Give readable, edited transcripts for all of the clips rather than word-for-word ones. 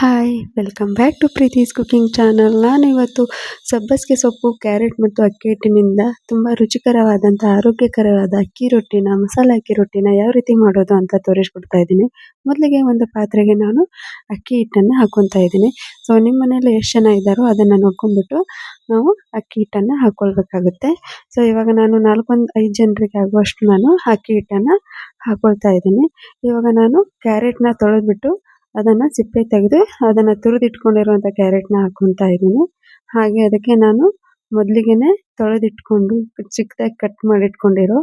Hi welcome back to Preethi's cooking channel. ನಾನಿವತ್ತು ಸಬ್ಬಸಿಗೆ ಸೊಪ್ಪು, ಕ್ಯಾರೆಟ್ ಮತ್ತು ಅಕ್ಕಿ ಹಿಟ್ಟಿನಿಂದ ತುಂಬ ರುಚಿಕರವಾದಂಥ ಆರೋಗ್ಯಕರವಾದ ಅಕ್ಕಿ ರೊಟ್ಟಿನ, ಮಸಾಲೆ ಅಕ್ಕಿ ರೊಟ್ಟಿನ ಯಾವ ರೀತಿ ಮಾಡೋದು ಅಂತ ತೋರಿಸ್ಕೊಡ್ತಾ ಇದ್ದೀನಿ. ಮೊದಲಿಗೆ ಒಂದು ಪಾತ್ರೆಗೆ ನಾನು ಅಕ್ಕಿ ಹಿಟ್ಟನ್ನು ಹಾಕ್ಕೊತಾ ಇದ್ದೀನಿ. ಸೊ ನಿಮ್ಮ ಮನೇಲಿ ಎಷ್ಟು ಜನ ಇದ್ದಾರೋ ಅದನ್ನು ನೋಡ್ಕೊಂಡ್ಬಿಟ್ಟು ನಾವು ಅಕ್ಕಿ ಹಿಟ್ಟನ್ನು ಹಾಕ್ಕೊಳ್ಬೇಕಾಗುತ್ತೆ. ಸೊ ಇವಾಗ ನಾನು 4-5 ಜನರಿಗೆ ಆಗುವಷ್ಟು ನಾನು ಅಕ್ಕಿ ಹಿಟ್ಟನ್ನು ಹಾಕ್ಕೊಳ್ತಾ ಇದ್ದೀನಿ. ಇವಾಗ ನಾನು ಕ್ಯಾರೆಟ್ನ ತೊಳೆದ್ಬಿಟ್ಟು ಅದನ್ನು ಸಿಪ್ಪೆ ತೆಗೆದು ಅದನ್ನು ತುರಿದಿಟ್ಕೊಂಡಿರುವಂಥ ಕ್ಯಾರೆಟ್ನ ಹಾಕ್ಕೊತಾ ಇದ್ದೀನಿ. ಹಾಗೆ ಅದಕ್ಕೆ ನಾನು ಮೊದಲಿಗೆ ತೊಳೆದಿಟ್ಕೊಂಡು ಚಿಕ್ಕದಾಗಿ ಕಟ್ ಮಾಡಿಟ್ಕೊಂಡಿರೋ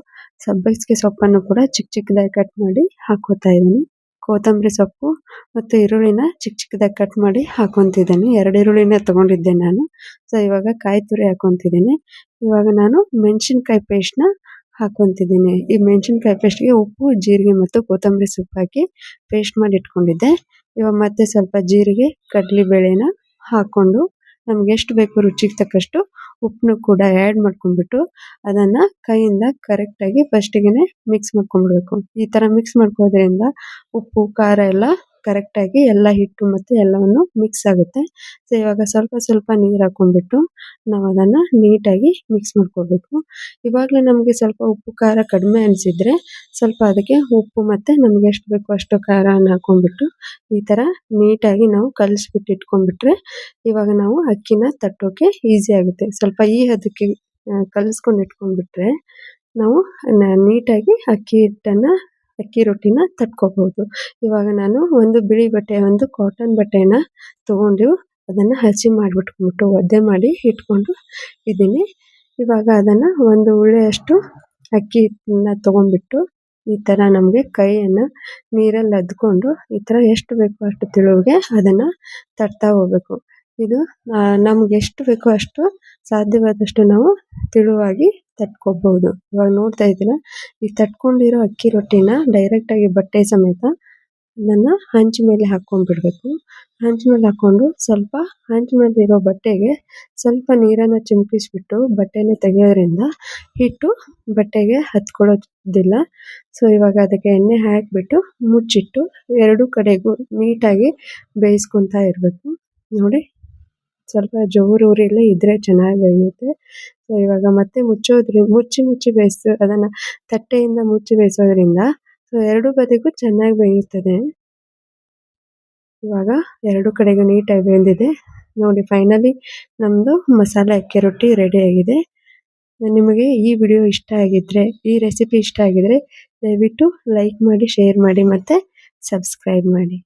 ಸಬ್ಬಸಿಗೆ ಸೊಪ್ಪನ್ನು ಕೂಡ ಚಿಕ್ಕದಾಗಿ ಕಟ್ ಮಾಡಿ ಹಾಕ್ಕೊತಾ ಇದ್ದೀನಿ. ಕೊತ್ತಂಬರಿ ಸೊಪ್ಪು ಮತ್ತು ಈರುಳ್ಳಿನ ಚಿಕ್ಕದಾಗಿ ಕಟ್ ಮಾಡಿ ಹಾಕ್ಕೊತಿದ್ದೀನಿ. 2 ಈರುಳ್ಳಿನ ತೊಗೊಂಡಿದ್ದೆ ನಾನು. ಸೊ ಇವಾಗ ಕಾಯಿ ತುರಿ ಹಾಕ್ಕೊತಿದ್ದೀನಿ. ಇವಾಗ ನಾನು ಮೆಣಸಿನ್ಕಾಯಿ ಪೇಸ್ಟ್ನ ಹಾಕ್ಕೊತಿದ್ದೀನಿ. ಈ ಮೆಣಸಿನ್ಕಾಯಿ ಪೇಸ್ಟ್ಗೆ ಉಪ್ಪು, ಜೀರಿಗೆ ಮತ್ತು ಕೊತ್ತಂಬರಿ ಸೊಪ್ಪು ಹಾಕಿ ಪೇಸ್ಟ್ ಮಾಡಿ ಇಟ್ಕೊಂಡಿದ್ದೆ. ಇವಾಗ ಮತ್ತೆ ಸ್ವಲ್ಪ ಜೀರಿಗೆ, ಕಡಲೆಬೇಳೆನ ಹಾಕ್ಕೊಂಡು ನಮ್ಗೆ ಎಷ್ಟು ಬೇಕು ರುಚಿಗೆ ತಕ್ಕಷ್ಟು ಉಪ್ಪನ್ನು ಕೂಡ ಆ್ಯಡ್ ಮಾಡ್ಕೊಂಡ್ಬಿಟ್ಟು ಅದನ್ನು ಕೈಯಿಂದ ಕರೆಕ್ಟಾಗಿ ಫಸ್ಟಿಗೆ ಮಿಕ್ಸ್ ಮಾಡ್ಕೊಂಡ್ಬಿಡ್ಬೇಕು. ಈ ಥರ ಮಿಕ್ಸ್ ಮಾಡ್ಕೋದ್ರಿಂದ ಉಪ್ಪು, ಖಾರ ಎಲ್ಲ ಕರೆಕ್ಟಾಗಿ ಎಲ್ಲ ಹಿಟ್ಟು ಮತ್ತು ಎಲ್ಲವನ್ನು ಮಿಕ್ಸ್ ಆಗುತ್ತೆ. ಸೊ ಇವಾಗ ಸ್ವಲ್ಪ ನೀರು ಹಾಕ್ಕೊಂಡ್ಬಿಟ್ಟು ನಾವು ಅದನ್ನು ನೀಟಾಗಿ ಮಿಕ್ಸ್ ಮಾಡ್ಕೋಬೇಕು. ಇವಾಗಲೇ ನಮಗೆ ಸ್ವಲ್ಪ ಉಪ್ಪು, ಖಾರ ಕಡಿಮೆ ಅನಿಸಿದರೆ ಸ್ವಲ್ಪ ಅದಕ್ಕೆ ಉಪ್ಪು ಮತ್ತು ನಮಗೆ ಎಷ್ಟು ಬೇಕೋ ಅಷ್ಟು ಖಾರನ ಹಾಕ್ಕೊಂಡ್ಬಿಟ್ಟು ಈ ಥರ ನೀಟಾಗಿ ನಾವು ಕಲಿಸ್ಬಿಟ್ಟು ಇಟ್ಕೊಂಡ್ಬಿಟ್ರೆ ಇವಾಗ ನಾವು ಅಕ್ಕಿನ ತಟ್ಟೋಕ್ಕೆ ಈಸಿ ಆಗುತ್ತೆ. ಸ್ವಲ್ಪ ಈ ಹದಕ್ಕೆ ಕಲಿಸ್ಕೊಂಡು ಇಟ್ಕೊಂಡ್ಬಿಟ್ರೆ ನಾವು ನೀಟಾಗಿ ಅಕ್ಕಿ ರೊಟ್ಟಿನ ತಟ್ಕೋಬೋದು. ಇವಾಗ ನಾನು ಒಂದು ಬಿಳಿ ಬಟ್ಟೆ, ಒಂದು ಕಾಟನ್ ಬಟ್ಟೆನ ತೊಗೊಂಡು ಅದನ್ನು ಹಸಿ ಮಾಡಿಬಿಟ್ಕೊಂಡ್ಬಿಟ್ಟು ಒದ್ದೆ ಮಾಡಿ ಇಟ್ಕೊಂಡು ಇದ್ದೀನಿ. ಇವಾಗ ಅದನ್ನು ಒಂದು ಉಳ್ಳೆಯಷ್ಟು ಅಕ್ಕಿ ಹಿಟ್ಟನ್ನ ತೊಗೊಂಡ್ಬಿಟ್ಟು ಈ ಥರ ನಮಗೆ ಕೈಯನ್ನು ನೀರಲ್ಲಿ ಅದ್ಕೊಂಡು ಈ ಥರ ಎಷ್ಟು ಬೇಕೋ ಅಷ್ಟು ತೆಳುವಿಗೆ ಅದನ್ನು ತಟ್ತಾ ಹೋಗಬೇಕು. ಇದು ನಮ್ಗೆ ಎಷ್ಟು ಬೇಕೋ ಅಷ್ಟು ಸಾಧ್ಯವಾದಷ್ಟು ನಾವು ತೆಳುವಾಗಿ ತಟ್ಕೋಬೋದು. ಇವಾಗ ನೋಡ್ತಾ ಇದ್ದೀರ, ಈ ತಟ್ಕೊಂಡಿರೋ ಅಕ್ಕಿ ರೊಟ್ಟಿನ ಡೈರೆಕ್ಟಾಗಿ ಬಟ್ಟೆ ಸಮೇತ ಅದನ್ನು ಹಂಚು ಮೇಲೆ ಹಾಕ್ಕೊಂಡ್ಬಿಡ್ಬೇಕು. ಹಂಚು ಮೇಲೆ ಹಾಕ್ಕೊಂಡು ಸ್ವಲ್ಪ ಹಂಚು ಮೇಲೆ ಇರೋ ಬಟ್ಟೆಗೆ ಸ್ವಲ್ಪ ನೀರನ್ನು ಚಿಮುಕಿಸ್ಬಿಟ್ಟು ಬಟ್ಟೆನ ತೆಗೆಯೋದ್ರಿಂದ ಹಿಟ್ಟು ಬಟ್ಟೆಗೆ ಹತ್ಕೊಳ್ಳೋದಿಲ್ಲ. ಸೊ ಇವಾಗ ಅದಕ್ಕೆ ಎಣ್ಣೆ ಹಾಕಿಬಿಟ್ಟು ಮುಚ್ಚಿಟ್ಟು 2 ಕಡೆಗೂ ನೀಟಾಗಿ ಬೇಯಿಸ್ಕೊತಾ ಇರಬೇಕು. ನೋಡಿ, ಸ್ವಲ್ಪ ಜೋರೂರಿಯಲ್ಲೇ ಇದ್ದರೆ ಚೆನ್ನಾಗಿ ಬೇಯುತ್ತೆ. ಸೊ ಇವಾಗ ಮತ್ತೆ ಮುಚ್ಚಿ ಅದನ್ನು ತಟ್ಟೆಯಿಂದ ಮುಚ್ಚಿ ಬೇಯಿಸೋದ್ರಿಂದ ಸೊ 2 ಬದಿಗೂ ಚೆನ್ನಾಗಿ ಬೇಯುತ್ತದೆ. ಇವಾಗ 2 ಕಡೆಗೂ ನೀಟಾಗಿ ಬೆಂದಿದೆ. ನೋಡಿ, ಫೈನಲಿ ನಮ್ಮದು ಮಸಾಲೆ ಅಕ್ಕಿ ರೊಟ್ಟಿ ರೆಡಿಯಾಗಿದೆ. ನಿಮಗೆ ಈ ವಿಡಿಯೋ ಇಷ್ಟ ಆಗಿದ್ದರೆ, ಈ ರೆಸಿಪಿ ಇಷ್ಟ ಆಗಿದರೆ ದಯವಿಟ್ಟು ಲೈಕ್ ಮಾಡಿ, ಶೇರ್ ಮಾಡಿ ಮತ್ತು ಸಬ್ಸ್ಕ್ರೈಬ್ ಮಾಡಿ.